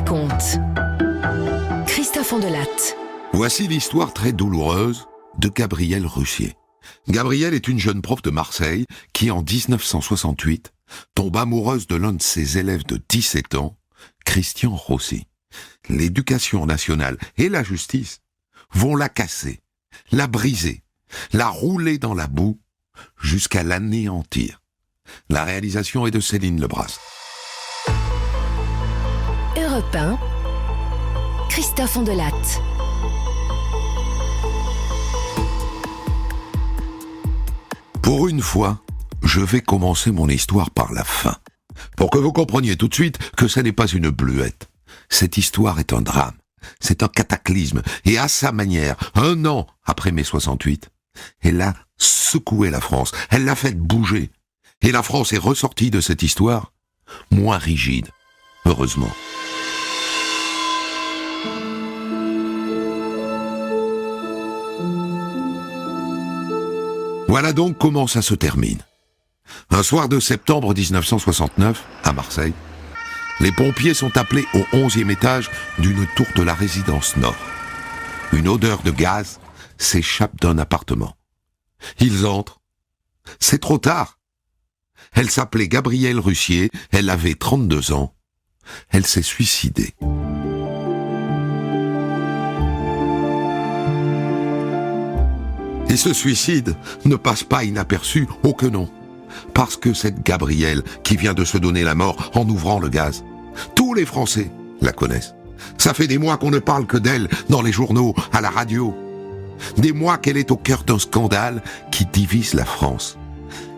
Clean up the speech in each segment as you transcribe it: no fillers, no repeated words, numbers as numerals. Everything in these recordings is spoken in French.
raconte. Christophe Andelatte. Voici l'histoire très douloureuse de Gabrielle Russier. Gabrielle est une jeune prof de Marseille qui, en 1968, tombe amoureuse de l'un de ses élèves de 17 ans, Christian Rossi. L'éducation nationale et la justice vont la casser, la briser, la rouler dans la boue jusqu'à l'anéantir. La réalisation est de Céline Lebras. Europe 1, Christophe Andelatte. Pour une fois, je vais commencer mon histoire par la fin, pour que vous compreniez tout de suite que ce n'est pas une bluette. Cette histoire est un drame, c'est un cataclysme, et à sa manière, 1 an après mai 68, elle a secoué la France, elle l'a fait bouger, et la France est ressortie de cette histoire moins rigide, heureusement. Voilà donc comment ça se termine. Un soir de septembre 1969, à Marseille, les pompiers sont appelés au 11e étage d'une tour de la résidence Nord. Une odeur de gaz s'échappe d'un appartement. Ils entrent. C'est trop tard. Elle s'appelait Gabrielle Russier, elle avait 32 ans. Elle s'est suicidée. Et ce suicide ne passe pas inaperçu, oh que non. Parce que cette Gabrielle qui vient de se donner la mort en ouvrant le gaz, tous les Français la connaissent. Ça fait des mois qu'on ne parle que d'elle dans les journaux, à la radio. Des mois qu'elle est au cœur d'un scandale qui divise la France.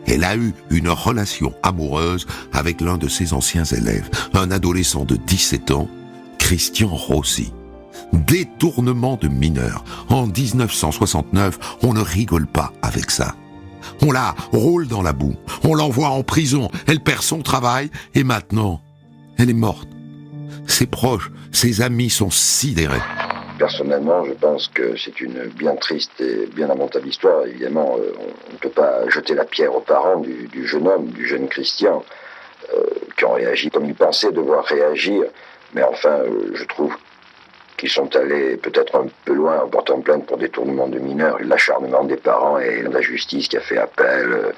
Elle a eu une relation amoureuse avec l'un de ses anciens élèves, un adolescent de 17 ans, Christian Rossi. Détournement de mineurs. En 1969, on ne rigole pas avec ça. On la roule dans la boue, on l'envoie en prison, elle perd son travail et maintenant, elle est morte. Ses proches, ses amis sont sidérés. Personnellement, je pense que c'est une bien triste et bien lamentable histoire. Évidemment, on ne peut pas jeter la pierre aux parents du jeune homme, du jeune Christian, qui ont réagi comme ils pensaient devoir réagir. Mais enfin, je trouve qu'ils sont allés peut-être un peu loin en portant plainte pour détournement de mineurs, l'acharnement des parents et la justice qui a fait appel,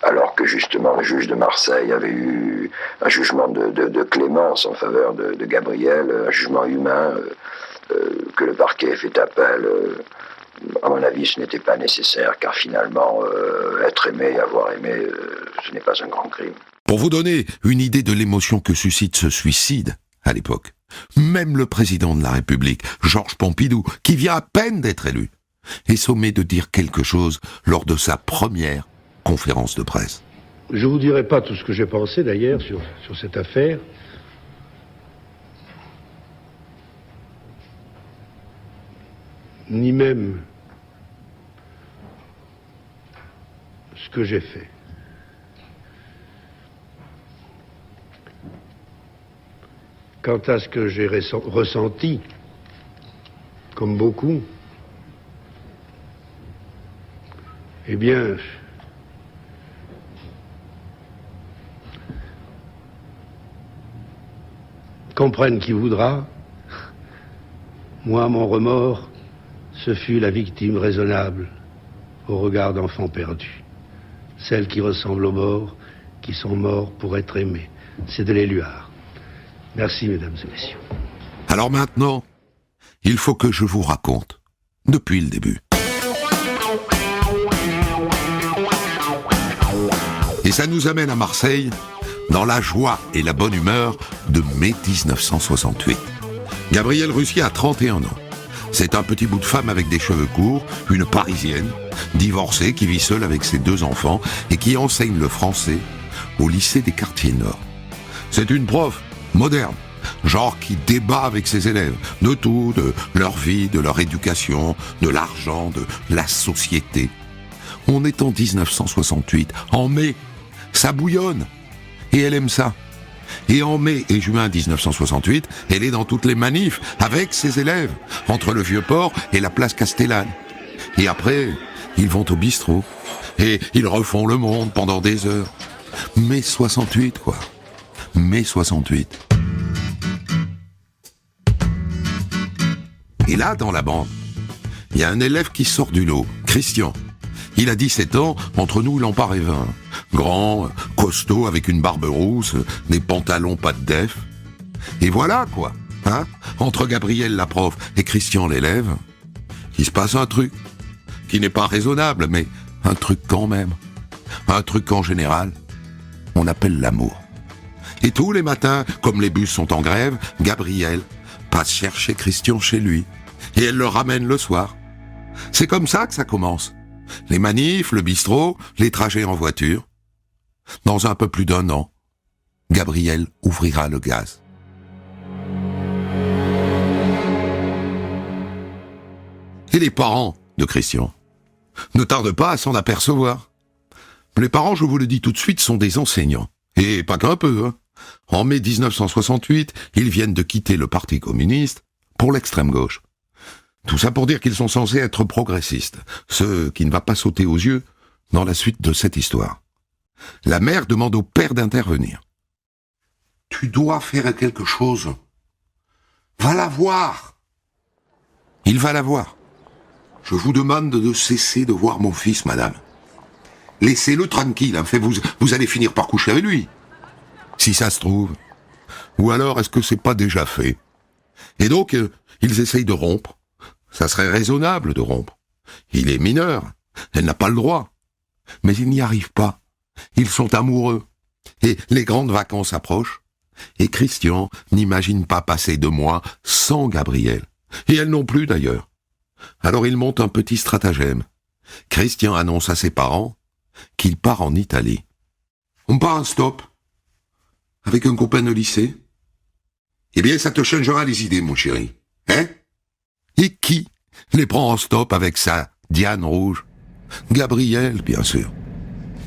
alors que justement le juge de Marseille avait eu un jugement de clémence en faveur de Gabrielle, un jugement humain, que le parquet ait fait appel. À mon avis, ce n'était pas nécessaire, car finalement, être aimé et avoir aimé, ce n'est pas un grand crime. Pour vous donner une idée de l'émotion que suscite ce suicide, à l'époque, même le président de la République, Georges Pompidou, qui vient à peine d'être élu, est sommé de dire quelque chose lors de sa première conférence de presse. Je vous dirai pas tout ce que j'ai pensé d'ailleurs sur cette affaire. Ni même ce que j'ai fait. Quant à ce que j'ai ressenti, comme beaucoup, eh bien, comprenne qui voudra, moi, mon remords, ce fut la victime raisonnable au regard d'enfants perdus. Celles qui ressemblent aux morts, qui sont morts pour être aimés. C'est de l'Éluard. Merci, mesdames et messieurs. Alors maintenant, il faut que je vous raconte, depuis le début. Et ça nous amène à Marseille, dans la joie et la bonne humeur de mai 1968. Gabrielle Russier a 31 ans. C'est un petit bout de femme avec des cheveux courts, une Parisienne, divorcée qui vit seule avec ses 2 enfants et qui enseigne le français au lycée des Quartiers Nord. C'est une prof moderne, genre qui débat avec ses élèves, de tout, de leur vie, de leur éducation, de l'argent, de la société. On est en 1968, en mai, ça bouillonne, et elle aime ça. Et en mai et juin 1968, elle est dans toutes les manifs, avec ses élèves, entre le Vieux-Port et la place Castellane. Et après, ils vont au bistrot, et ils refont le monde pendant des heures. Mai 68, quoi. Mai 68. Et là, dans la bande, il y a un élève qui sort du lot, Christian. Il a 17 ans, entre nous, il en paraît 20. Grand, costaud, avec une barbe rousse, des pantalons pas de def. Et voilà, quoi, hein, entre Gabrielle la prof et Christian l'élève, il se passe un truc, qui n'est pas raisonnable, mais un truc quand même. Un truc en général, on appelle l'amour. Et tous les matins, comme les bus sont en grève, Gabrielle passe chercher Christian chez lui. Et elle le ramène le soir. C'est comme ça que ça commence. Les manifs, le bistrot, les trajets en voiture. Dans un peu plus d'1 an, Gabrielle ouvrira le gaz. Et les parents de Christian ne tardent pas à s'en apercevoir. Les parents, je vous le dis tout de suite, sont des enseignants. Et pas qu'un peu, hein. En mai 1968, ils viennent de quitter le Parti communiste pour l'extrême gauche. Tout ça pour dire qu'ils sont censés être progressistes, ce qui ne va pas sauter aux yeux dans la suite de cette histoire. La mère demande au père d'intervenir. « Tu dois faire quelque chose. Va la voir. » Il va la voir. « Je vous demande de cesser de voir mon fils, madame. Laissez-le tranquille, enfin, vous allez finir par coucher avec lui. Si ça se trouve. Ou alors, est-ce que c'est pas déjà fait? Et donc, ils essayent de rompre. Ça serait raisonnable de rompre. Il est mineur. Elle n'a pas le droit. Mais ils n'y arrivent pas. Ils sont amoureux. Et les grandes vacances approchent. Et Christian n'imagine pas passer 2 mois sans Gabrielle. Et elle non plus, d'ailleurs. Alors il monte un petit stratagème. Christian annonce à ses parents qu'il part en Italie. On part en stop. Avec un copain de lycée. Eh bien, ça te changera les idées, mon chéri. Hein? Et qui les prend en stop avec sa Diane rouge? Gabrielle, bien sûr.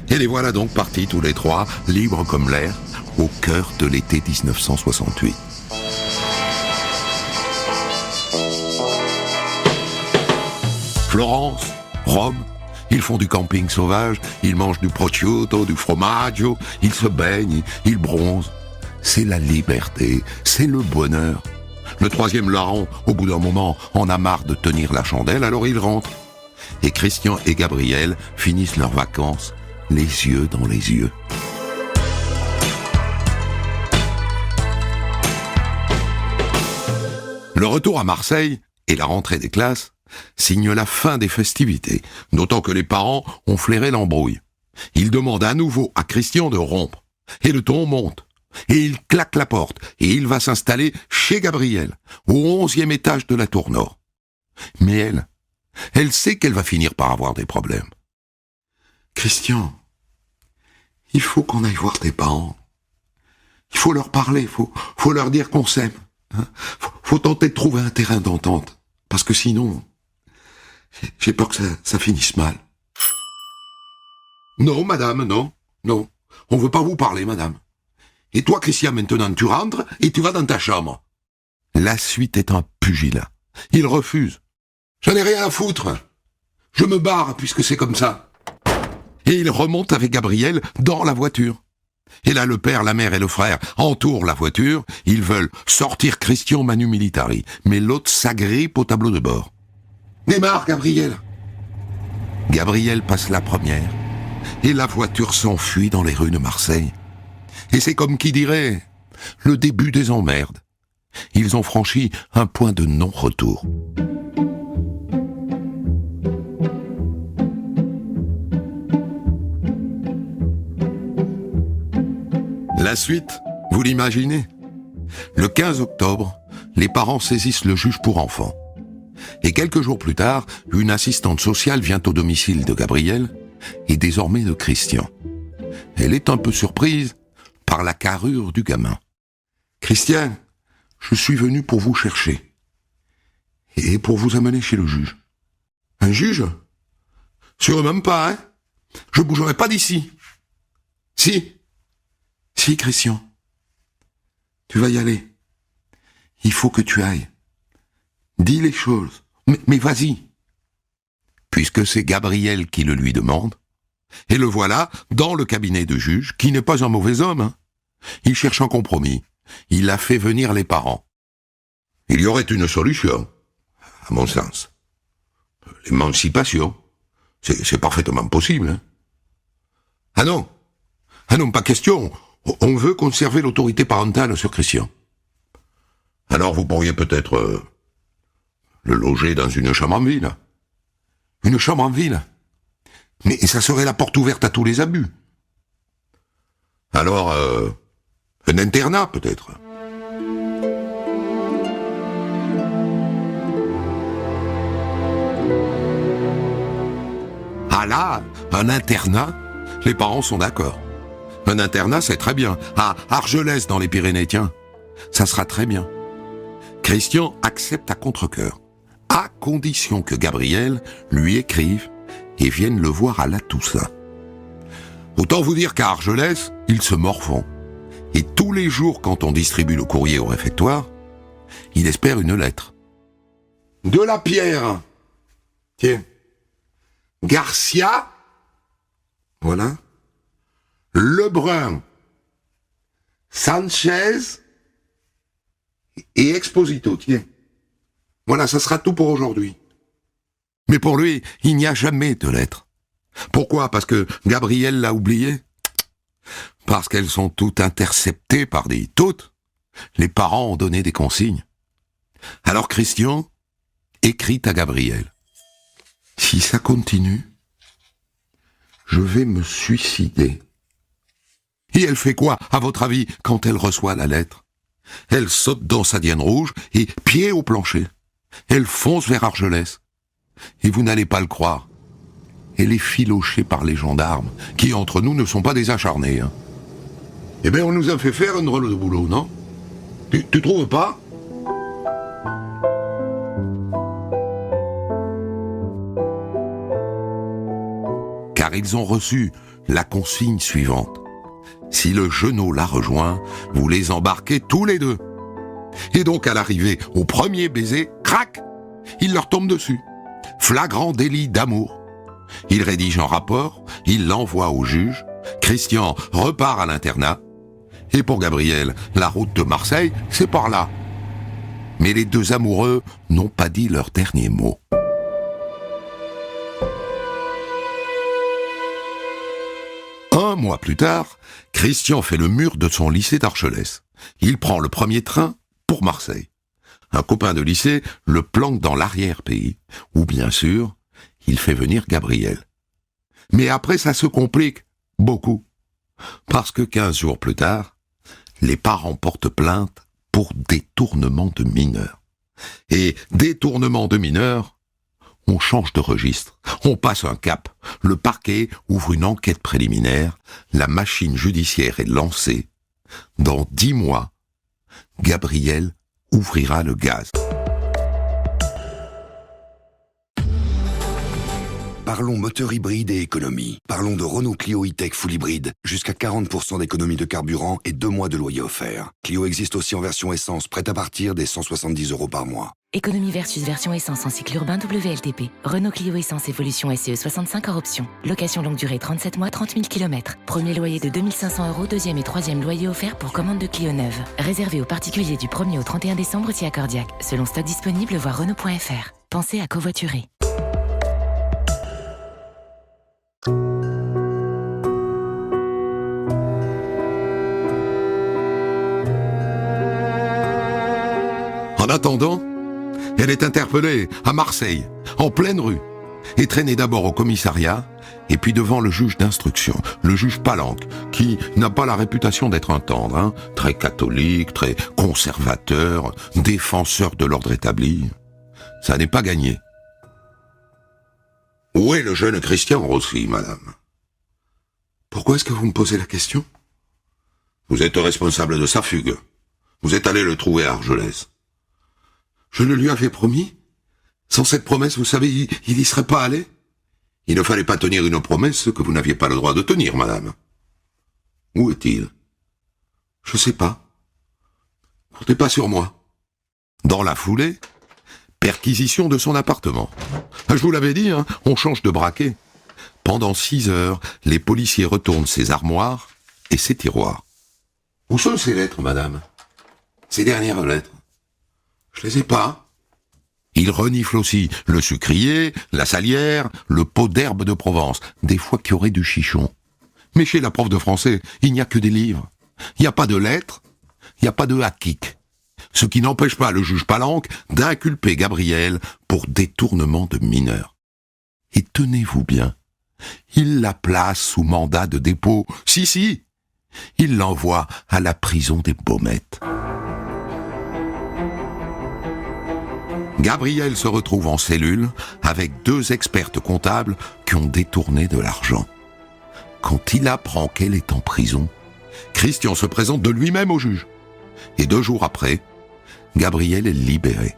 Et les voilà donc partis tous les 3, libres comme l'air, au cœur de l'été 1968. Florence, Rome, ils font du camping sauvage, ils mangent du prosciutto, du formaggio, ils se baignent, ils bronzent. C'est la liberté, c'est le bonheur. Le 3e larron, au bout d'un moment, en a marre de tenir la chandelle, alors il rentre. Et Christian et Gabrielle finissent leurs vacances, les yeux dans les yeux. Le retour à Marseille et la rentrée des classes signent la fin des festivités, d'autant que les parents ont flairé l'embrouille. Ils demandent à nouveau à Christian de rompre, et le ton monte. Et il claque la porte, et il va s'installer chez Gabrielle, au 11e étage de la tour nord. Mais elle sait qu'elle va finir par avoir des problèmes. « Christian, il faut qu'on aille voir tes parents. Il faut leur parler, faut leur dire qu'on s'aime. Hein. Faut tenter de trouver un terrain d'entente, parce que sinon, j'ai peur que ça finisse mal. »« Non, madame, non, on veut pas vous parler, madame. Et toi, Christian, maintenant, tu rentres et tu vas dans ta chambre. » La suite est un pugilat. Il refuse. « J'en ai rien à foutre. Je me barre puisque c'est comme ça. » Et il remonte avec Gabrielle dans la voiture. Et là, le père, la mère et le frère entourent la voiture. Ils veulent sortir Christian manu militari. Mais l'autre s'agrippe au tableau de bord. « Démarre, Gabrielle !» Gabrielle passe la première. Et la voiture s'enfuit dans les rues de Marseille. Et c'est comme qui dirait, le début des emmerdes. Ils ont franchi un point de non-retour. La suite, vous l'imaginez? Le 15 octobre, les parents saisissent le juge pour enfants. Et quelques jours plus tard, une assistante sociale vient au domicile de Gabrielle et désormais de Christian. Elle est un peu surprise par la carrure du gamin. « Christian, je suis venu pour vous chercher et pour vous amener chez le juge. »« Un juge? Sûrement même pas, hein? Je bougerai pas d'ici. »« Si, Christian. Tu vas y aller. Il faut que tu ailles. Dis les choses, mais vas-y. » Puisque c'est Gabrielle qui le lui demande, et le voilà dans le cabinet de juge, qui n'est pas un mauvais homme. Hein. Il cherche un compromis. Il a fait venir les parents. Il y aurait une solution. à mon sens. L'émancipation, c'est parfaitement possible. Hein. Ah non, pas question. On veut conserver l'autorité parentale sur Christian. Alors vous pourriez peut-être le loger dans une chambre en ville. Une chambre en ville. Mais ça serait la porte ouverte à tous les abus. Alors, un internat peut-être. Ah là, un internat, les parents sont d'accord. Un internat, c'est très bien. À Argelès, dans les Pyrénées, tiens, ça sera très bien. Christian accepte à contre-cœur, à condition que Gabriel lui écrive et vienne le voir à la Toussaint. Autant vous dire qu'à Argelès, ils se morfondent. Et tous les jours, quand on distribue le courrier au réfectoire, il espère une lettre. De la Pierre. Tiens. Garcia. Voilà. Lebrun. Sanchez. Et Exposito, tiens. Voilà, ça sera tout pour aujourd'hui. Mais pour lui, il n'y a jamais de lettre. Pourquoi ? Parce que Gabriel l'a oublié ? Parce qu'elles sont toutes interceptées par des toutes. Les parents ont donné des consignes. Alors Christian écrit à Gabriel. Si ça continue, je vais me suicider. Et elle fait quoi, à votre avis, quand elle reçoit la lettre ? Elle saute dans sa diane rouge et, pied au plancher, elle fonce vers Argelès. Et vous n'allez pas le croire, elle est filochée par les gendarmes, qui entre nous ne sont pas des acharnés. Hein. Eh bien, on nous a fait faire une drôle de boulot, non ? Tu trouves pas ? Car ils ont reçu la consigne suivante. Si le genou la rejoint, vous les embarquez tous les deux. Et donc, à l'arrivée, au premier baiser, crac, il leur tombe dessus. Flagrant délit d'amour. Il rédige un rapport, il l'envoie au juge, Christian repart à l'internat, et pour Gabriel, la route de Marseille, c'est par là. Mais les deux amoureux n'ont pas dit leur dernier mot. Un mois plus tard, Christian fait le mur de son lycée d'Argelès. Il prend le premier train pour Marseille. Un copain de lycée le planque dans l'arrière-pays, où bien sûr, il fait venir Gabriel. Mais après, ça se complique beaucoup. Parce que 15 jours plus tard, les parents portent plainte pour détournement de mineurs. Et détournement de mineurs, on change de registre, on passe un cap. Le parquet ouvre une enquête préliminaire, la machine judiciaire est lancée. Dans 10 mois, Gabriel ouvrira le gaz. Parlons moteur hybride et économie. Parlons de Renault Clio E-Tech Full Hybride. Jusqu'à 40% d'économie de carburant et 2 mois de loyer offert. Clio existe aussi en version essence, prête à partir des 170 € par mois. Économie versus version essence en cycle urbain WLTP. Renault Clio Essence Évolution SE 65 hors option. Location longue durée 37 mois, 30 000 km. Premier loyer de 2 500 €, deuxième et troisième loyer offert pour commande de Clio neuve. Réservé aux particuliers du 1er au 31 décembre si accordiaque. Selon stock disponible, voir Renault.fr. Pensez à covoiturer. En attendant, elle est interpellée à Marseille, en pleine rue, et traînée d'abord au commissariat, et puis devant le juge d'instruction, le juge Palanque, qui n'a pas la réputation d'être un tendre, hein, très catholique, très conservateur, défenseur de l'ordre établi. Ça n'est pas gagné. Où est le jeune Christian Rossi, madame ? Pourquoi est-ce que vous me posez la question ? Vous êtes responsable de sa fugue. Vous êtes allé le trouver à Argelès. Je le lui avais promis. Sans cette promesse, vous savez, il y serait pas allé. Il ne fallait pas tenir une promesse que vous n'aviez pas le droit de tenir, madame. Où est-il ? Je sais pas. Comptez pas sur moi. Dans la foulée, perquisition de son appartement. Je vous l'avais dit, hein, on change de braquet. Pendant 6 heures, les policiers retournent ses armoires et ses tiroirs. Où sont ces lettres, madame ? Ces dernières lettres ? Je les ai pas. Il renifle aussi le sucrier, la salière, le pot d'herbe de Provence, des fois qu'il y aurait du chichon. Mais chez la prof de français, il n'y a que des livres. Il n'y a pas de lettres, il n'y a pas de hakik. Ce qui n'empêche pas le juge Palanque d'inculper Gabrielle pour détournement de mineurs. Et tenez-vous bien, il la place sous mandat de dépôt. Si, il l'envoie à la prison des Baumettes. Gabrielle se retrouve en cellule avec 2 expertes comptables qui ont détourné de l'argent. Quand il apprend qu'elle est en prison, Christian se présente de lui-même au juge. Et 2 jours après, Gabrielle est libérée.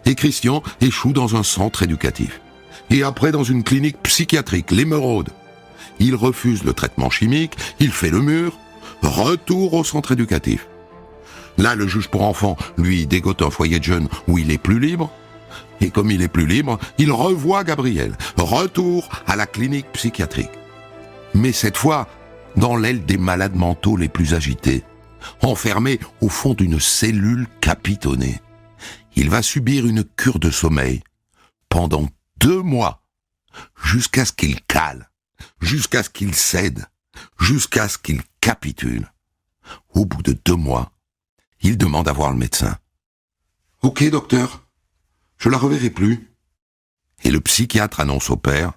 Et Christian échoue dans un centre éducatif. Et après dans une clinique psychiatrique, l'Émeraude. Il refuse le traitement chimique, il fait le mur, retour au centre éducatif. Là, le juge pour enfants, lui, dégote un foyer de jeunes où il est plus libre. Et comme il est plus libre, il revoit Gabrielle. Retour à la clinique psychiatrique. Mais cette fois, dans l'aile des malades mentaux les plus agités, enfermé au fond d'une cellule capitonnée. Il va subir une cure de sommeil pendant 2 mois, jusqu'à ce qu'il cale, jusqu'à ce qu'il cède, jusqu'à ce qu'il capitule. Au bout de 2 mois, il demande à voir le médecin. « Ok, docteur, je la reverrai plus. » Et le psychiatre annonce au père.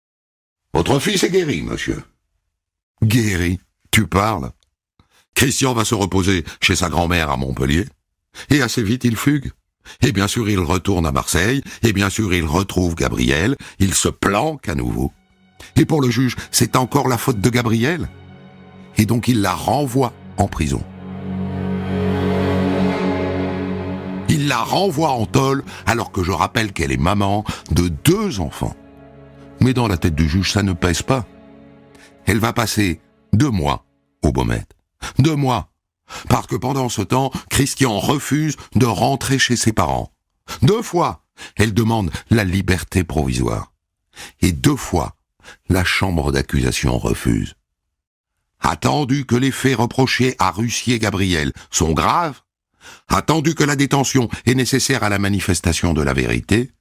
« Votre fils est guéri, monsieur. » « Guéri, tu parles ?» Christian va se reposer chez sa grand-mère à Montpellier. Et assez vite, il fugue. Et bien sûr, il retourne à Marseille. Et bien sûr, il retrouve Gabrielle. Il se planque à nouveau. Et pour le juge, c'est encore la faute de Gabrielle. Et donc, il la renvoie en prison. Il la renvoie en tôle, alors que je rappelle qu'elle est maman de 2 enfants. Mais dans la tête du juge, ça ne pèse pas. Elle va passer 2 mois aux Baumettes. 2 mois. Parce que pendant ce temps, Christian refuse de rentrer chez ses parents. 2 fois, elle demande la liberté provisoire. Et 2 fois, la chambre d'accusation refuse. Attendu que les faits reprochés à Russier-Gabriel sont graves, attendu que la détention est nécessaire à la manifestation de la vérité,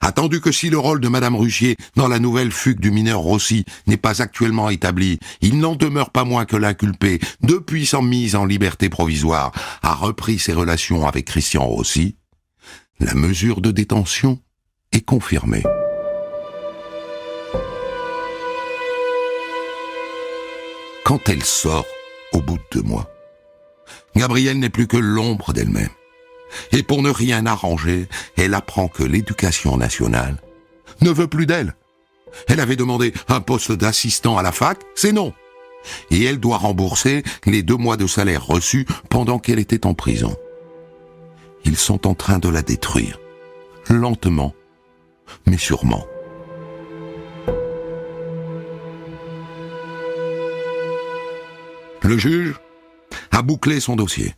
attendu que si le rôle de Madame Russier dans la nouvelle fugue du mineur Rossi n'est pas actuellement établi, il n'en demeure pas moins que l'inculpé, depuis sa mise en liberté provisoire, a repris ses relations avec Christian Rossi, la mesure de détention est confirmée. Quand elle sort, au bout de 2 mois, Gabrielle n'est plus que l'ombre d'elle-même. Et pour ne rien arranger, elle apprend que l'Éducation nationale ne veut plus d'elle. Elle avait demandé un poste d'assistant à la fac, c'est non. Et elle doit rembourser les 2 mois de salaire reçus pendant qu'elle était en prison. Ils sont en train de la détruire, lentement, mais sûrement. Le juge a bouclé son dossier.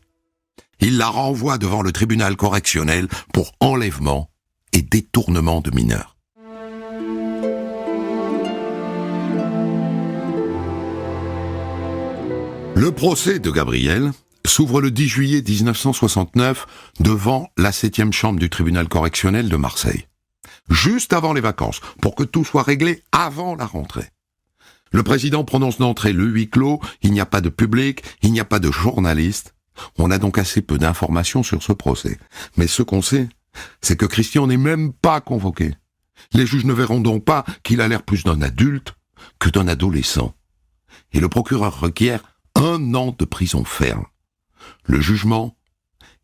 Il la renvoie devant le tribunal correctionnel pour enlèvement et détournement de mineurs. Le procès de Gabrielle s'ouvre le 10 juillet 1969 devant la 7e chambre du tribunal correctionnel de Marseille. Juste avant les vacances, pour que tout soit réglé avant la rentrée. Le président prononce d'entrée le huis clos, il n'y a pas de public, il n'y a pas de journalistes. On a donc assez peu d'informations sur ce procès. Mais ce qu'on sait, c'est que Christian n'est même pas convoqué. Les juges ne verront donc pas qu'il a l'air plus d'un adulte que d'un adolescent. Et le procureur requiert 1 an de prison ferme. Le jugement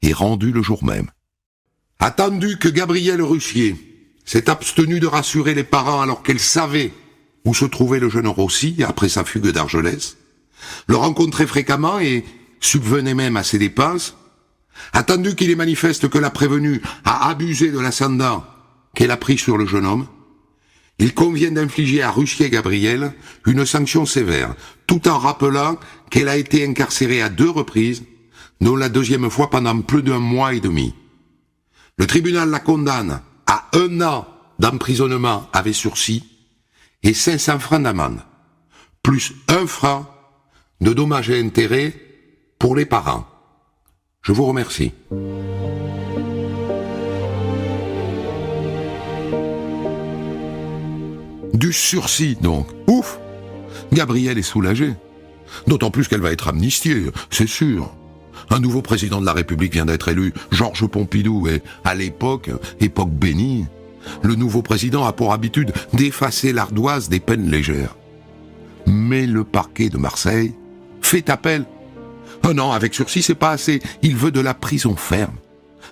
est rendu le jour même. Attendu que Gabrielle Russier s'est abstenue de rassurer les parents alors qu'elle savait où se trouvait le jeune Rossi après sa fugue d'Argelès, le rencontrait fréquemment et subvenait même à ses dépenses, attendu qu'il est manifeste que la prévenue a abusé de l'ascendant qu'elle a pris sur le jeune homme, il convient d'infliger à Russier-Gabrielle une sanction sévère, tout en rappelant qu'elle a été incarcérée à 2 reprises, dont la 2e fois pendant plus d'1 mois et demi. Le tribunal la condamne à 1 an d'emprisonnement avec sursis et 500 francs d'amende, plus 1 franc de dommages et intérêts pour les parents. Je vous remercie. Du sursis, donc. Ouf! Gabrielle est soulagée. D'autant plus qu'elle va être amnistiée, c'est sûr. Un nouveau président de la République vient d'être élu, Georges Pompidou, et à l'époque, époque bénie, le nouveau président a pour habitude d'effacer l'ardoise des peines légères. Mais le parquet de Marseille fait appel. Oh non, avec sursis, c'est pas assez. Il veut de la prison ferme.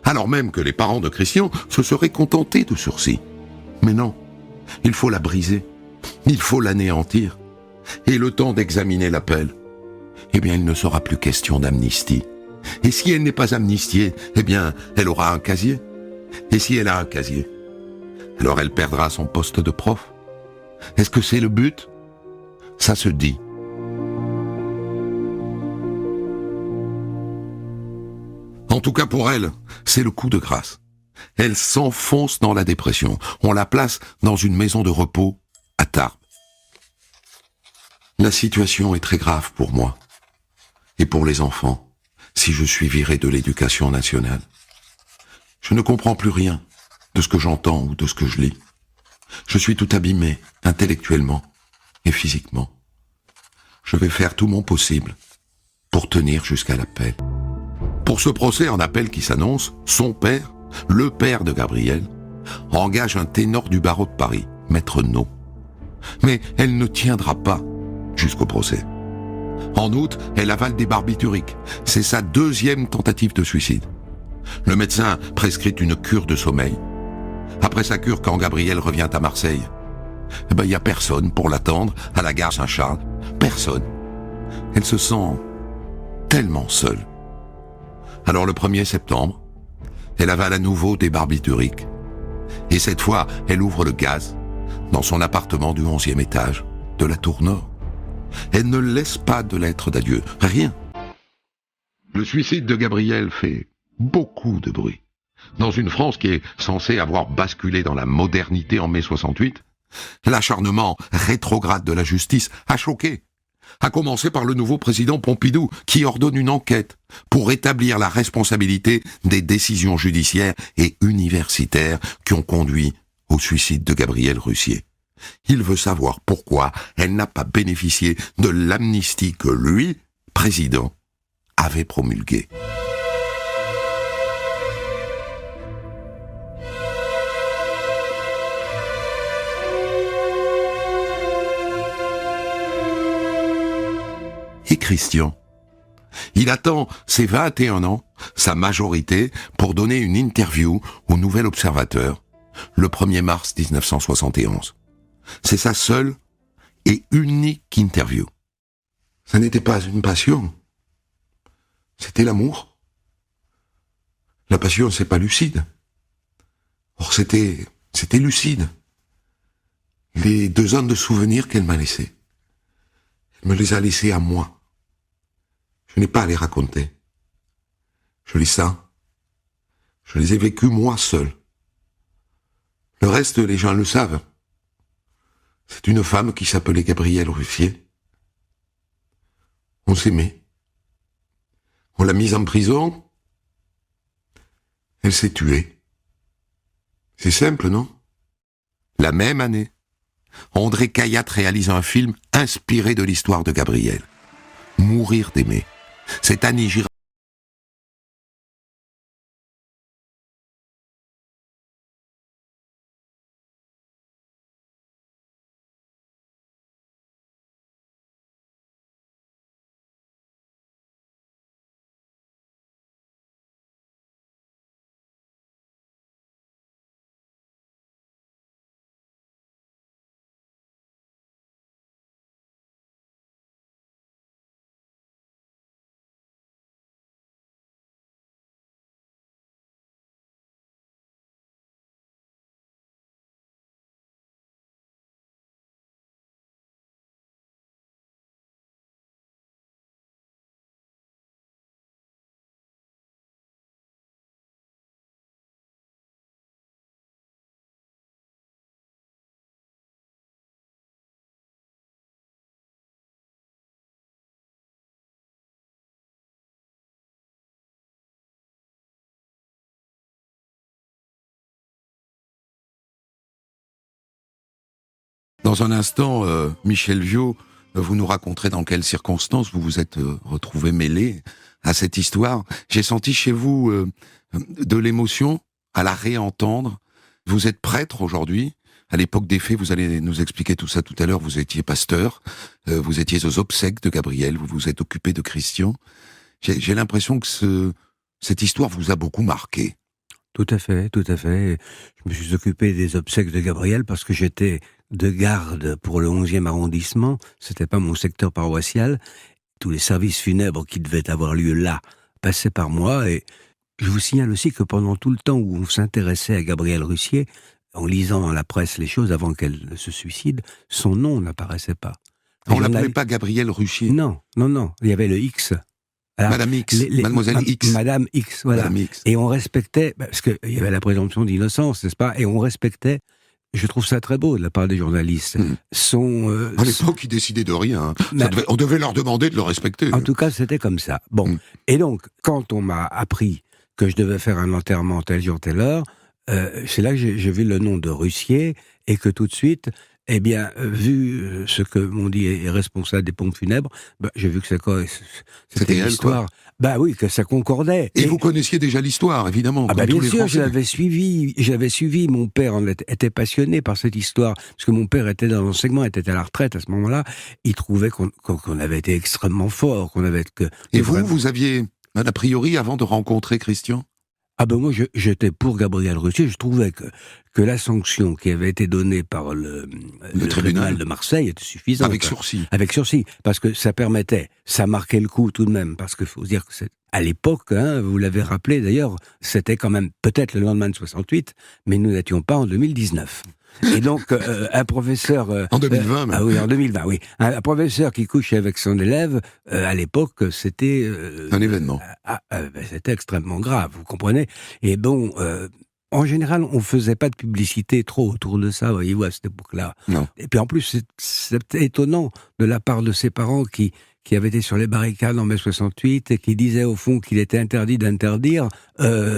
Alors même que les parents de Christian se seraient contentés de sursis. Mais non, il faut la briser. Il faut l'anéantir. Et le temps d'examiner l'appel, eh bien, il ne sera plus question d'amnistie. Et si elle n'est pas amnistiée, eh bien, elle aura un casier. Et si elle a un casier, alors elle perdra son poste de prof. Est-ce que c'est le but? Ça se dit. En tout cas pour elle, c'est le coup de grâce. Elle s'enfonce dans la dépression. On la place dans une maison de repos à Tarbes. La situation est très grave pour moi et pour les enfants si je suis viré de l'éducation nationale. Je ne comprends plus rien de ce que j'entends ou de ce que je lis. Je suis tout abîmé, intellectuellement et physiquement. Je vais faire tout mon possible pour tenir jusqu'à l'appel. Pour ce procès en appel qui s'annonce, son père, le père de Gabrielle, engage un ténor du barreau de Paris, Maître No. Mais elle ne tiendra pas jusqu'au procès. En août, elle avale des barbituriques. C'est sa deuxième tentative de suicide. Le médecin prescrit une cure de sommeil. Après sa cure, quand Gabrielle revient à Marseille, il n'y a personne pour l'attendre à la gare Saint-Charles. Personne. Elle se sent tellement seule. Alors le 1er septembre, elle avale à nouveau des barbituriques. Et cette fois, elle ouvre le gaz dans son appartement du 11e étage de la Tour Nord. Elle ne laisse pas de lettre d'adieu, rien. Le suicide de Gabrielle fait beaucoup de bruit. Dans une France qui est censée avoir basculé dans la modernité en mai 68, l'acharnement rétrograde de la justice a choqué. À commencer par le nouveau président Pompidou, qui ordonne une enquête pour établir la responsabilité des décisions judiciaires et universitaires qui ont conduit au suicide de Gabrielle Russier. Il veut savoir pourquoi elle n'a pas bénéficié de l'amnistie que lui, président, avait promulguée. Et Christian, il attend ses 21 ans, sa majorité, pour donner une interview au Nouvel Observateur, le 1er mars 1971. C'est sa seule et unique interview. Ça n'était pas une passion. C'était l'amour. La passion, c'est pas lucide. Or, c'était lucide. Les 2 ans de souvenirs qu'elle m'a laissés. Elle me les a laissés à moi. Je n'ai pas à les raconter. Je les sens. Je les ai vécus moi seul. Le reste, les gens le savent. C'est une femme qui s'appelait Gabrielle Russier. On s'aimait. On l'a mise en prison. Elle s'est tuée. C'est simple, non? La même année, André Cayatte réalise un film inspiré de l'histoire de Gabrielle. Mourir d'aimer. C'est Annie Girardot Dans un instant, Michel Viau, vous nous raconterez dans quelles circonstances vous vous êtes retrouvé mêlé à cette histoire. J'ai senti chez vous de l'émotion à la réentendre. Vous êtes prêtre aujourd'hui. À l'époque des faits, vous allez nous expliquer tout ça tout à l'heure, vous étiez pasteur, vous étiez aux obsèques de Gabriel, vous vous êtes occupé de Christian. J'ai l'impression que cette histoire vous a beaucoup marqué. Tout à fait, tout à fait. Je me suis occupé des obsèques de Gabriel parce que j'étais de garde pour le 11e arrondissement. C'était pas mon secteur paroissial. Tous les services funèbres qui devaient avoir lieu là passaient par moi. Et je vous signale aussi que pendant tout le temps où on s'intéressait à Gabrielle Russier, en lisant dans la presse les choses avant qu'elle ne se suicide, son nom n'apparaissait pas. On l'appelait pas Gabrielle Russier. Non. Il y avait le X. Alors, Madame X, Mademoiselle X. Madame X, voilà. Madame X. Et on respectait, parce qu'il y avait la présomption d'innocence, n'est-ce pas? Et on respectait, je trouve ça très beau de la part des journalistes. À l'époque, ils décidaient de rien. On devait leur demander de le respecter. En tout cas, c'était comme ça. Bon. Et donc, quand on m'a appris que je devais faire un enterrement tel jour, telle heure, c'est là que j'ai vu le nom de Russier, et que tout de suite, eh bien, vu ce que m'ont dit est responsable des pompes funèbres, j'ai vu que c'était l'histoire. Oui, que ça concordait. Et vous connaissiez déjà l'histoire, évidemment. Bien sûr, je l'avais suivi. Mon père était passionné par cette histoire, parce que mon père était dans l'enseignement, était à la retraite à ce moment-là. Il trouvait qu'on avait été extrêmement fort, qu'on avait Et vous aviez a priori avant de rencontrer Christian? Moi, j'étais pour Gabriel Russier. Je trouvais que la sanction qui avait été donnée par le tribunal de Marseille était suffisante. Avec sursis. Avec sursis. Parce que ça marquait le coup tout de même. Parce qu'il faut dire que à l'époque, vous l'avez rappelé d'ailleurs, c'était quand même peut-être le lendemain de 68, mais nous n'étions pas en 2019. Et donc, un professeur... en 2020, même. Oui, en 2020, oui. Un professeur qui couchait avec son élève, à l'époque, c'était... un événement. C'était extrêmement grave, vous comprenez? Et bon, en général, on faisait pas de publicité trop autour de ça, voyez-vous, à cette époque-là. Non. Et puis en plus, c'est étonnant de la part de ses parents qui avait été sur les barricades en mai 68 et qui disait au fond qu'il était interdit d'interdire.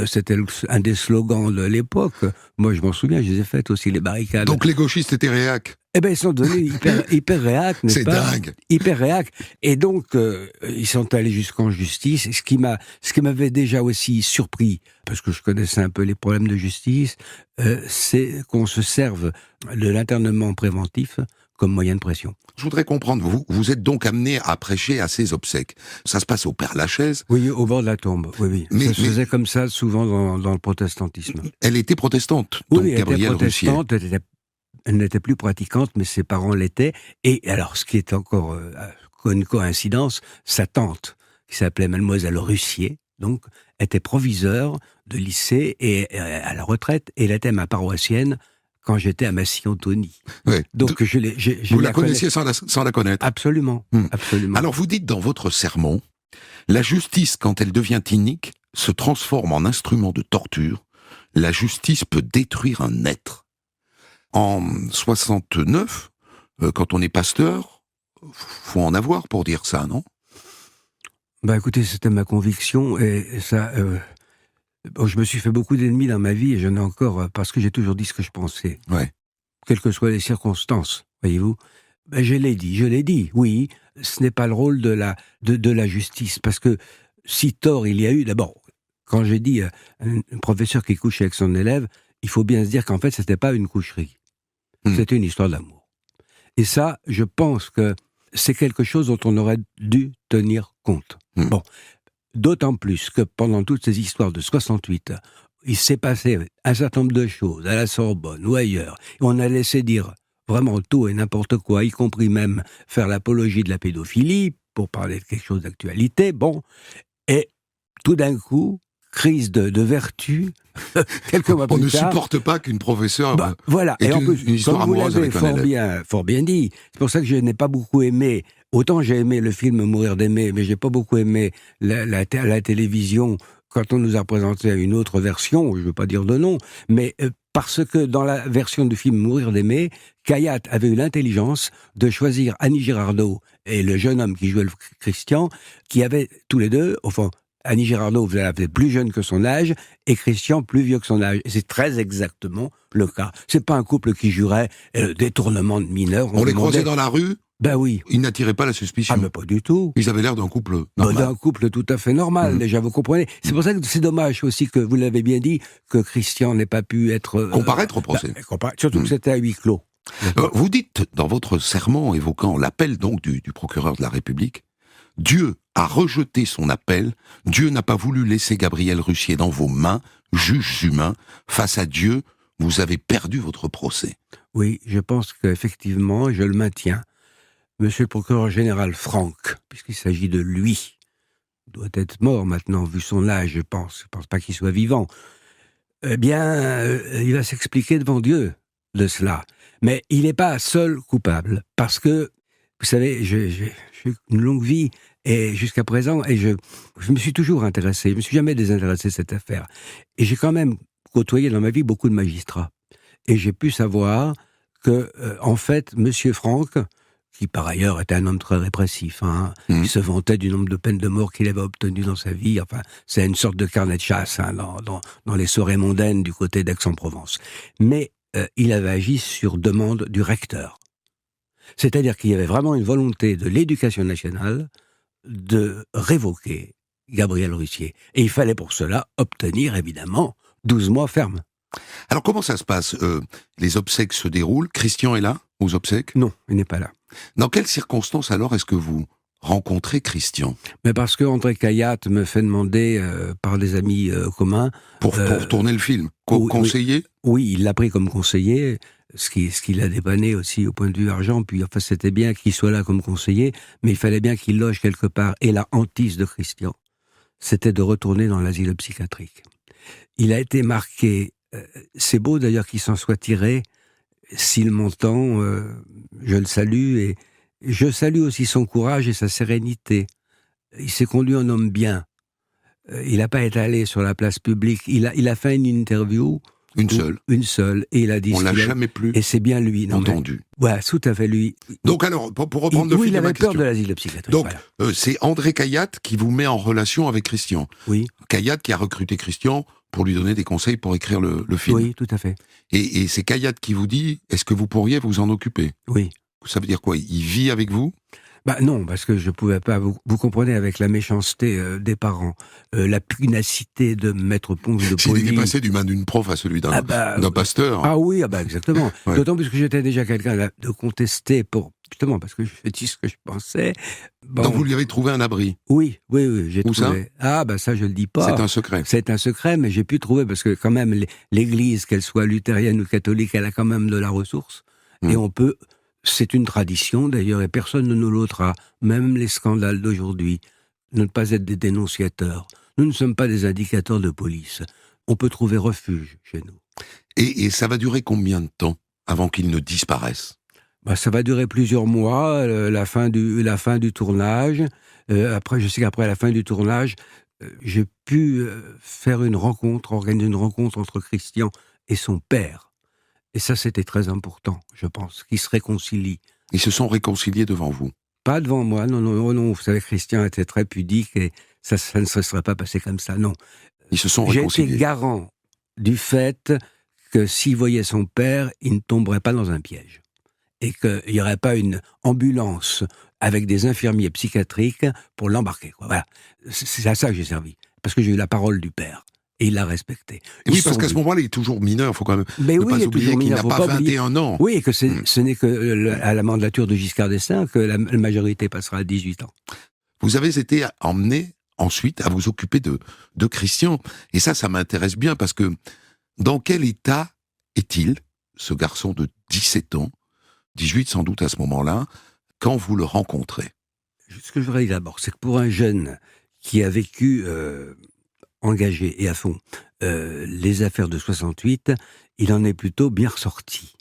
C'était un des slogans de l'époque. Moi, je m'en souviens, je les ai faites aussi, les barricades. Donc les gauchistes étaient réacs? Ils sont devenus hyper réacs, n'est-ce pas? C'est dingue. Hyper réacs. Et donc, ils sont allés jusqu'en justice. Et ce qui m'avait déjà aussi surpris, parce que je connaissais un peu les problèmes de justice, c'est qu'on se serve de l'internement préventif comme moyen de pression. Je voudrais comprendre, vous êtes donc amené à prêcher à ces obsèques. Ça se passe au Père-Lachaise? Oui, au bord de la tombe, oui. Ça se faisait comme ça souvent dans le protestantisme. Elle était protestante, donc oui, Gabrielle Russier. Oui, elle était protestante, elle n'était plus pratiquante, mais ses parents l'étaient. Et alors, ce qui est encore une coïncidence, sa tante, qui s'appelait Mademoiselle Russier, donc, était proviseure de lycée et à la retraite, et elle était ma paroissienne quand j'étais à Massy-Antony. Oui. Donc vous la connaissiez sans la connaître? Absolument, absolument. Alors vous dites dans votre sermon, la justice, quand elle devient inique, se transforme en instrument de torture. La justice peut détruire un être. En 69, quand on est pasteur, faut en avoir pour dire ça, non? Écoutez, c'était ma conviction, et ça... je me suis fait beaucoup d'ennemis dans ma vie, et j'en ai encore, parce que j'ai toujours dit ce que je pensais. Ouais. Quelles que soient les circonstances, voyez-vous. Je l'ai dit, oui, ce n'est pas le rôle de la justice, parce que si tort il y a eu, d'abord, quand j'ai dit un professeur qui couche avec son élève, il faut bien se dire qu'en fait, c'était pas une coucherie. C'était une histoire d'amour. Et ça, je pense que c'est quelque chose dont on aurait dû tenir compte. Bon. D'autant plus que pendant toutes ces histoires de 68, il s'est passé un certain nombre de choses à la Sorbonne ou ailleurs. On a laissé dire vraiment tout et n'importe quoi, y compris même faire l'apologie de la pédophilie, pour parler de quelque chose d'actualité. Bon, et tout d'un coup, crise de vertu, quelques mois plus tard... On ne supporte pas qu'une professeure... voilà, et en plus, une histoire comme vous amoureuse l'avez avec un élève. fort bien dit, c'est pour ça que je n'ai pas beaucoup aimé... Autant j'ai aimé le film Mourir d'aimer, mais j'ai pas beaucoup aimé la télévision quand on nous a présenté une autre version, je veux pas dire de nom, mais parce que dans la version du film Mourir d'aimer, Kayat avait eu l'intelligence de choisir Annie Girardot et le jeune homme qui jouait le Christian, qui avaient tous les deux, enfin, Annie Girardot, vous l'avez plus jeune que son âge, et Christian plus vieux que son âge. Et c'est très exactement le cas. C'est pas un couple qui jurait détournement de mineurs. On les croisait dans la rue, Ben oui. ils n'attiraient pas la suspicion. Ah, mais pas du tout. Ils avaient l'air d'un couple normal. D'un couple tout à fait normal, déjà, vous comprenez. C'est pour ça que c'est dommage aussi que, vous l'avez bien dit, que Christian n'ait pas pu être... Comparaître au procès. Surtout que c'était à huis clos. Vous dites dans votre serment évoquant l'appel donc du procureur de la République, Dieu a rejeté son appel, Dieu n'a pas voulu laisser Gabriel Russier dans vos mains, juges humains, face à Dieu, vous avez perdu votre procès. Oui, je pense qu'effectivement, je le maintiens. Monsieur le procureur général Franck, puisqu'il s'agit de lui, doit être mort maintenant, vu son âge, je pense. Je pense pas qu'il soit vivant. Eh bien, il va s'expliquer devant Dieu de cela. Mais il n'est pas seul coupable, parce que, vous savez, j'ai une longue vie, et jusqu'à présent, et je me suis toujours intéressé, je me suis jamais désintéressé de cette affaire. Et j'ai quand même côtoyé dans ma vie beaucoup de magistrats. Et j'ai pu savoir que, en fait, Monsieur Franck, qui par ailleurs était un homme très répressif, il se vantait du nombre de peines de mort qu'il avait obtenues dans sa vie, enfin, c'est une sorte de carnet de chasse dans les soirées mondaines du côté d'Aix-en-Provence. Mais il avait agi sur demande du recteur. C'est-à-dire qu'il y avait vraiment une volonté de l'Éducation nationale de révoquer Gabriel Russier. Et il fallait pour cela obtenir, évidemment, 12 mois ferme. Alors comment ça se passe Les obsèques se déroulent, Christian est là, aux obsèques? Non, il n'est pas là. Dans quelles circonstances alors est-ce que vous rencontrez Christian? Mais parce que André Cayatte me fait demander, par des amis communs... Pour tourner le film, conseiller? Oui, il l'a pris comme conseiller, ce qui l'a dépanné aussi au point de vue argent, puis enfin c'était bien qu'il soit là comme conseiller, mais il fallait bien qu'il loge quelque part. Et la hantise de Christian, c'était de retourner dans l'asile psychiatrique. Il a été marqué, c'est beau d'ailleurs qu'il s'en soit tiré, s'il m'entend, je le salue, et je salue aussi son courage et sa sérénité. Il s'est conduit en homme bien. Il n'a pas été allé sur la place publique. Il a fait une interview. Une seule. Et il a dit... On l'a jamais plus et c'est bien lui. entendu. Ouais, tout à fait lui. Donc alors, pour reprendre le fil il de ma avait peur question. de l'asile psychiatrique. Donc, voilà. c'est André Cayatte qui vous met en relation avec Christian. Oui. Cayatte qui a recruté Christian pour lui donner des conseils pour écrire le film. Oui, tout à fait. Et c'est Cayatte qui vous dit, est-ce que vous pourriez vous en occuper? Oui. Ça veut dire quoi? Il vit avec vous? Non, parce que je pouvais pas. Vous comprenez, avec la méchanceté des parents, la pugnacité de maître Ponce de Poli. Il est passé du main d'une prof à celui d'un pasteur. Ah oui, exactement. Ouais. D'autant plus que j'étais déjà quelqu'un de contesté justement parce que je dis ce que je pensais. Bon. Donc vous lui avez trouvé un abri? Oui, j'ai Où trouvé. Ça je le dis pas. C'est un secret. C'est un secret, mais j'ai pu trouver parce que quand même l'Église, qu'elle soit luthérienne ou catholique, elle a quand même de la ressource et on peut. C'est une tradition d'ailleurs, et personne ne nous l'ôtera, même les scandales d'aujourd'hui, ne pas être des dénonciateurs. Nous ne sommes pas des indicateurs de police. On peut trouver refuge chez nous. Et ça va durer combien de temps avant qu'il ne disparaisse? Ça va durer plusieurs mois, la fin du tournage. Après, je sais qu'après la fin du tournage, j'ai pu organiser une rencontre entre Christian et son père. Et ça, c'était très important, je pense, qu'ils se réconcilient. Ils se sont réconciliés devant vous? Pas devant moi, non. Vous savez, Christian était très pudique et ça ne se serait pas passé comme ça, non. Ils se sont réconciliés. J'ai été garant du fait que s'il voyait son père, il ne tomberait pas dans un piège. Et qu'il n'y aurait pas une ambulance avec des infirmiers psychiatriques pour l'embarquer. Voilà. C'est à ça que j'ai servi. Parce que j'ai eu la parole du père. Et il l'a respecté. Oui, parce qu'à ce moment-là, il est toujours mineur. Il faut quand même ne pas oublier qu'il n'a pas 21 ans. Oui, et que ce n'est que à la mandature de Giscard d'Estaing que la majorité passera à 18 ans. Vous avez été emmené ensuite à vous occuper de Christian. Et ça m'intéresse bien parce que dans quel état est-il, ce garçon de 17 ans, 18 sans doute à ce moment-là, quand vous le rencontrez? Ce que je voudrais dire d'abord, c'est que pour un jeune qui a vécu... engagé et à fond les affaires de 68, il en est plutôt bien ressorti.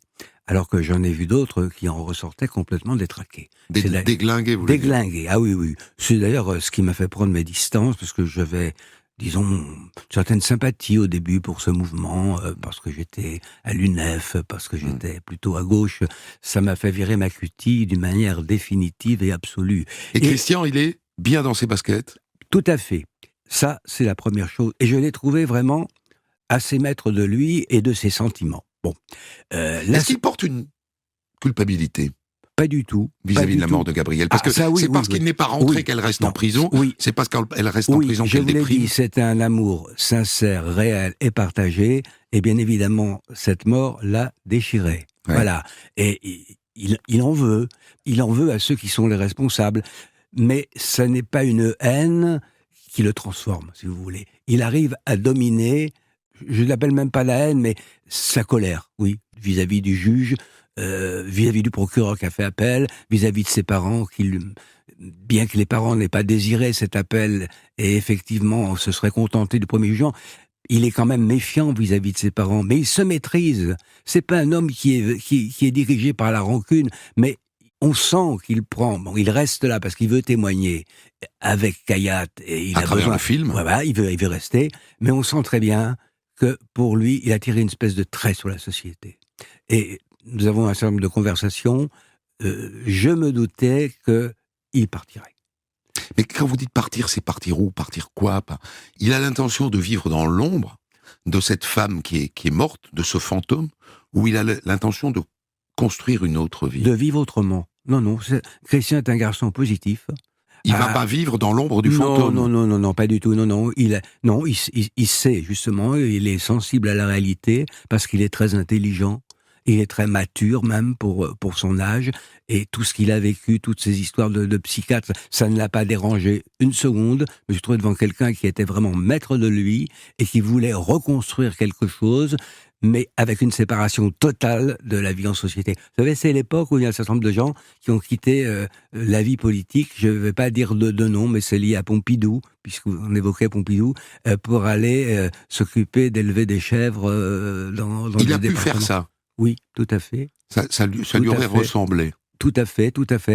Alors que j'en ai vu d'autres qui en ressortaient complètement détraqués. Déglingués, vous voulez dire? Déglingués, ah oui. C'est d'ailleurs ce qui m'a fait prendre mes distances, parce que j'avais, disons, une certaine sympathie au début pour ce mouvement, parce que j'étais à l'UNEF, parce que j'étais plutôt à gauche. Ça m'a fait virer ma cutie d'une manière définitive et absolue. Et Christian, il est bien dans ses baskets? Tout à fait. Ça, c'est la première chose. Et je l'ai trouvé vraiment assez maître de lui et de ses sentiments. Bon. Là, Est-ce qu'il porte une culpabilité pas du tout. vis-à-vis de la mort de Gabrielle? Parce que ça, oui, c'est parce oui, qu'il n'est pas rentré oui. qu'elle reste Non. en prison. Oui. C'est parce qu'elle reste en prison je qu'elle vous l'ai déprime. dit, c'est un amour sincère, réel et partagé. Et bien évidemment, cette mort l'a déchiré. Ouais. Voilà. Et il en veut. Il en veut à ceux qui sont les responsables. Mais ça n'est pas une haine qui le transforme, si vous voulez. Il arrive à dominer, je ne l'appelle même pas la haine, mais sa colère, oui, vis-à-vis du juge, vis-à-vis du procureur qui a fait appel, vis-à-vis de ses parents, bien que les parents n'aient pas désiré cet appel, et effectivement se seraient contentés du premier jugement, il est quand même méfiant vis-à-vis de ses parents, mais il se maîtrise. C'est pas un homme qui est dirigé par la rancune, mais on sent qu'il prend. Bon, il reste là parce qu'il veut témoigner avec Kayat et il À a travers besoin. le film. Voilà, il veut rester, mais on sent très bien que pour lui, il a tiré une espèce de trait sur la société. Et nous avons un certain nombre de conversations. Je me doutais qu'il partirait. Mais quand vous dites partir, c'est partir où? Partir quoi? Il a l'intention de vivre dans l'ombre de cette femme qui est morte, de ce fantôme, ou il a l'intention de construire une autre vie? De vivre autrement. Non. Christian est un garçon positif. Il va pas vivre dans l'ombre du fantôme. Non, pas du tout. Non. Il sait, justement, il est sensible à la réalité parce qu'il est très intelligent. Il est très mature, même, pour son âge. Et tout ce qu'il a vécu, toutes ces histoires de psychiatre, ça ne l'a pas dérangé une seconde. Je me trouvais devant quelqu'un qui était vraiment maître de lui et qui voulait reconstruire quelque chose, mais avec une séparation totale de la vie en société. Vous savez, c'est l'époque où il y a un certain nombre de gens qui ont quitté la vie politique. Je ne vais pas dire de nom, mais c'est lié à Pompidou, puisqu'on évoquait Pompidou, pour aller s'occuper d'élever des chèvres dans Il le a pu département. faire ça. Oui, tout à fait. Ça lui aurait ressemblé. Tout à fait.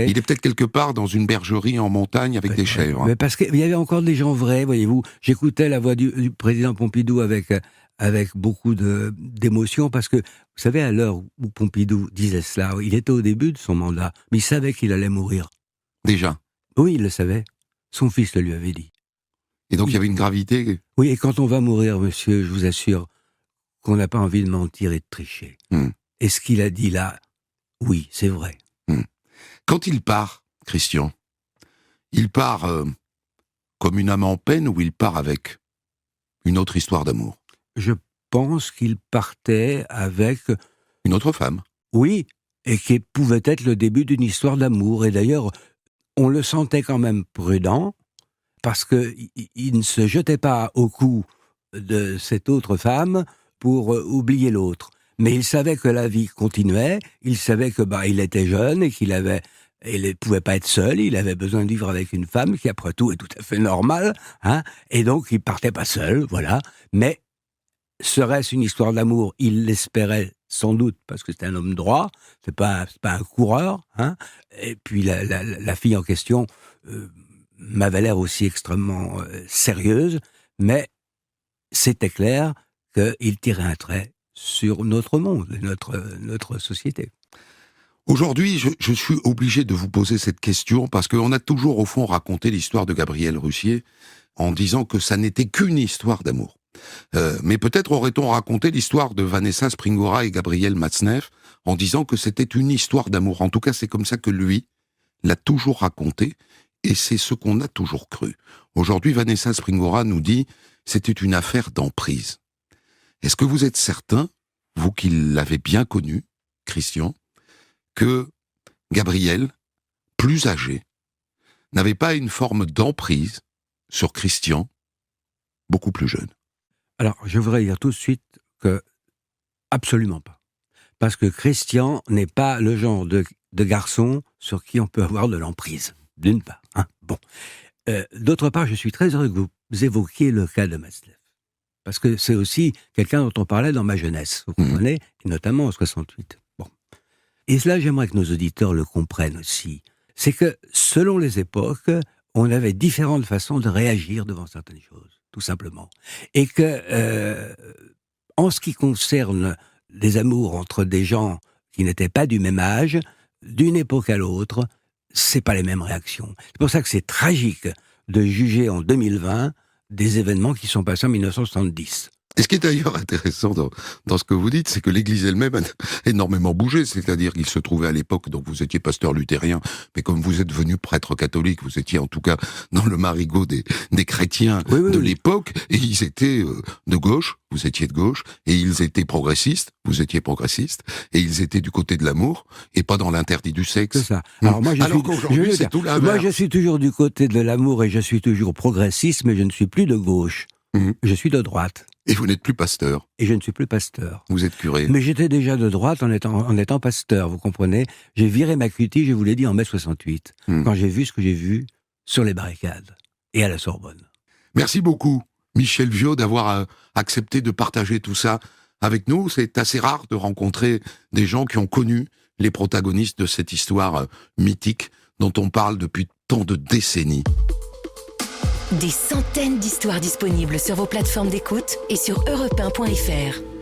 Il est peut-être quelque part dans une bergerie en montagne avec des chèvres. Mais parce qu'il y avait encore des gens vrais, voyez-vous. J'écoutais la voix du président Pompidou avec beaucoup d'émotion, parce que, vous savez, à l'heure où Pompidou disait cela, il était au début de son mandat, mais il savait qu'il allait mourir. Déjà. Oui, il le savait. Son fils le lui avait dit. Et donc il y avait une gravité. Oui, et quand on va mourir, monsieur, je vous assure qu'on n'a pas envie de mentir et de tricher. Et ce qu'il a dit là, oui, c'est vrai. Quand il part, Christian, il part comme une âme en peine ou il part avec une autre histoire d'amour? Je pense qu'il partait avec... Une autre femme? Oui, et qui pouvait être le début d'une histoire d'amour. Et d'ailleurs, on le sentait quand même prudent, parce qu'il ne se jetait pas au cou de cette autre femme pour oublier l'autre. Mais il savait que la vie continuait, il savait que il était jeune et qu'il ne pouvait pas être seul, il avait besoin de vivre avec une femme qui, après tout, est tout à fait normale, hein, et donc il partait pas seul, voilà. Mais serait-ce une histoire d'amour? Il l'espérait sans doute, parce que c'était un homme droit, c'est pas un coureur, hein. Et puis la fille en question m'avait l'air aussi extrêmement sérieuse, mais c'était clair qu'il tirait un trait sur notre monde, notre société. Aujourd'hui, je suis obligé de vous poser cette question parce qu'on a toujours, au fond, raconté l'histoire de Gabriel Russier en disant que ça n'était qu'une histoire d'amour. Mais peut-être aurait-on raconté l'histoire de Vanessa Springora et Gabriel Matzneff en disant que c'était une histoire d'amour. En tout cas, c'est comme ça que lui l'a toujours raconté et c'est ce qu'on a toujours cru. Aujourd'hui, Vanessa Springora nous dit « c'était une affaire d'emprise ». Est-ce que vous êtes certain, vous qui l'avez bien connu, Christian, que Gabriel, plus âgé, n'avait pas une forme d'emprise sur Christian, beaucoup plus jeune? Alors, je voudrais dire tout de suite que absolument pas. Parce que Christian n'est pas le genre de garçon sur qui on peut avoir de l'emprise, d'une part. Hein. Bon. D'autre part, je suis très heureux que vous évoquiez le cas de Matzneff. Parce que c'est aussi quelqu'un dont on parlait dans ma jeunesse, vous comprenez, et notamment en 68. Bon. Et cela, j'aimerais que nos auditeurs le comprennent aussi. C'est que, selon les époques, on avait différentes façons de réagir devant certaines choses, tout simplement. Et que, en ce qui concerne les amours entre des gens qui n'étaient pas du même âge, d'une époque à l'autre, c'est pas les mêmes réactions. C'est pour ça que c'est tragique de juger en 2020 des événements qui sont passés en 1970. Et ce qui est d'ailleurs intéressant dans ce que vous dites, c'est que l'Église elle-même a énormément bougé. C'est-à-dire qu'il se trouvait à l'époque, donc vous étiez pasteur luthérien, mais comme vous êtes devenu prêtre catholique, vous étiez en tout cas dans le marigot des chrétiens de l'époque, et ils étaient de gauche, vous étiez de gauche, et ils étaient progressistes, vous étiez progressiste, et ils étaient du côté de l'amour, et pas dans l'interdit du sexe. C'est ça. Alors moi, qu'aujourd'hui, c'est tout l'inverse. Moi, je suis toujours du côté de l'amour et je suis toujours progressiste, mais je ne suis plus de gauche. Je suis de droite. Et vous n'êtes plus pasteur. Et je ne suis plus pasteur. Vous êtes curé. Mais j'étais déjà de droite en étant pasteur, vous comprenez. J'ai viré ma cutie, je vous l'ai dit, en mai 68, quand j'ai vu ce que j'ai vu sur les barricades et à la Sorbonne. Merci beaucoup, Michel Viaud, d'avoir accepté de partager tout ça avec nous. C'est assez rare de rencontrer des gens qui ont connu les protagonistes de cette histoire mythique dont on parle depuis tant de décennies. Des centaines d'histoires disponibles sur vos plateformes d'écoute et sur europe1.fr.